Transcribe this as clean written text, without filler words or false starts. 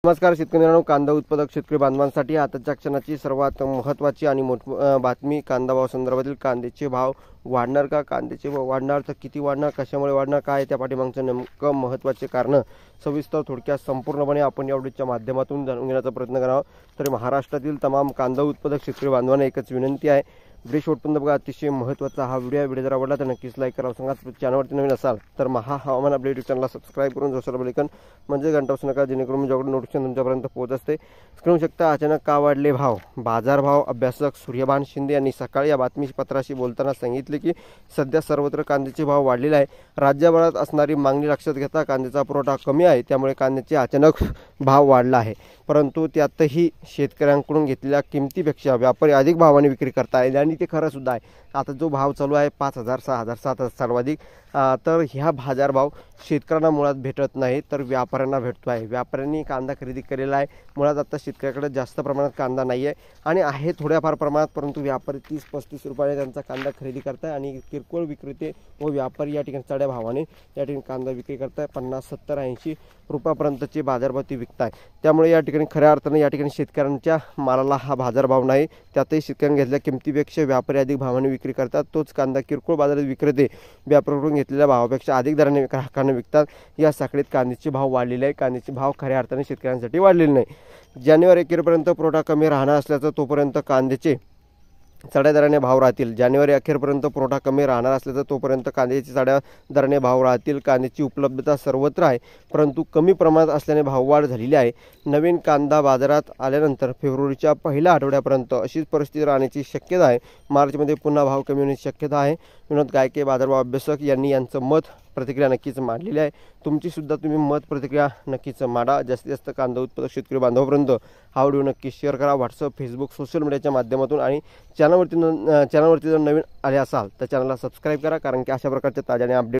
नमस्कार शेतकरी मित्रांनो, कांदा उत्पादक शेतकरी बांधवांसाठी आताच्या क्षणाची सर्वात महत्त्वाची आणि बातमी कांदा भाव संदर्भातील. कांद्याचे भाव वाढणार का, कांद्याचे भाव वाढणार तर किती वाढणार, कशामुळे वाढणार, काय त्या पाठीमागचं नेमकं महत्त्वाचे कारण सविस्तर थोडक्यात संपूर्णपणे आपण या व्हिडिओच्या माध्यमातून जाणून घेण्याचा प्रयत्न करावा. तर महाराष्ट्रातील तमाम कांदा उत्पादक शेतकरी बांधवांना एकच विनंती आहे, व्हिडिओ शेवटपर्यंत बघा. अतिशय महत्त्वाचा हा व्हिडिओ जर आवडला तर नक्कीच लाईक करा. सांगा चॅनलवरती नवीन असाल तर महा हवामान अपडेट चॅनलला सबस्क्राईब करून जोसर बेलैकन म्हणजे घंटा वाजू नका, जेणेकरून जेवढं नोटिफिकेशन तुमच्यापर्यंत पोहोचत असते. करू शकता अचानक का वाढले भाव. बाजारभाव अभ्यासक सूर्यभान शिंदे यांनी सकाळी या बातमीपत्राशी बोलताना सांगितले की सध्या सर्वत्र कांद्याचे भाव वाढलेले आहे. राज्यभरात असणारी मागणी लक्षात घेता कांद्याचा पुरवठा कमी आहे, त्यामुळे कांद्याचे अचानक भाव वाढला आहे. परंतु त्यातही शेतकऱ्यांकडून घेतलेल्या किमतीपेक्षा व्यापारी अधिक भावाने विक्री करतायत आणि ते खरं सुद्धा आहे. आता जो भाव चालू आहे 5,000, 6,000, 7,000 सर्वाधिक, तर ह्या बाजारभाव शेतकऱ्यांना मुळात भेटत नाही तर व्यापाऱ्यांना भेटतो आहे. व्यापाऱ्यांनी कांदा खरेदी केलेला आहे. मुळात आता शेतकऱ्याकडे जास्त प्रमाणात कांदा नाही आहे आणि आहे थोड्याफार प्रमाणात, परंतु व्यापारी 30-35 रुपयाने त्यांचा कांदा खरेदी करताय आणि किरकोळ विक्रेते व व्यापारी या ठिकाणी चढ्या भावाने या ठिकाणी कांदा विक्री करताय. 50, 70, 80 रुपयापर्यंतचे बाजारभाव ते विकताय. त्यामुळे या ठिकाणी खऱ्या अर्थाने या ठिकाणी शेतकऱ्यांच्या मालाला हा बाजारभाव नाही. त्यातही शेतकऱ्यांनी घेतलेल्या किमतीपेक्षा व्यापारी अधिक भावाने विक्री करतात. तोच कांदा किरकोळ बाजारात विक्रेते व्यापाऱ्यांकडून घेतलेल्या भावापेक्षा अधिक दराने ग्राहकांना विकतात. या साखळीत कांद्याचे भाव वाढलेले आहे. कांद्याचे भाव खऱ्या अर्थाने शेतकऱ्यांसाठी वाढलेले नाही. जानेवारी अखेरपर्यंत पुरवठा कमी राहणार असल्याचं तोपर्यंत कांद्याचे चढ्या दराने भाव राहतील. जानेवारी अखेरपर्यंत पुरवठा कमी राहणार असल्याचं तोपर्यंत कांद्याचे चढ्या दराने भाव राहतील. कांद्याची उपलब्धता सर्वत्र आहे, परंतु कमी प्रमाणात असल्याने भाववाढ झालेली आहे. नवीन कांदा बाजारात आल्यानंतर फेब्रुवारीच्या पहिल्या आठवड्यापर्यंत अशीच परिस्थिती राहण्याची शक्यता आहे. मार्चमध्ये पुन्हा भाव कमी होण्याची शक्यता आहे. विनोद गायके बाजारभाव अभ्यासक यांनी यांचं मत प्रतिक्रिया नक्कीच मांडलेली आहे. तुमची सुद्धा तुम्ही मत प्रतिक्रिया नक्कीच मांडा. जास्तीत जास्त कांदा उत्पादक शेतकरी बांधवांपर्यंत हा व्हिडिओ नक्की शेअर करा. व्हॉट्सअप, फेसबुक, सोशल मीडियाच्या माध्यमातून आणि चॅनलवरती जर नवीन आले असाल तर चॅनलला सबस्क्राईब करा, कारण की अशा प्रकारच्या ताज्या अपडेट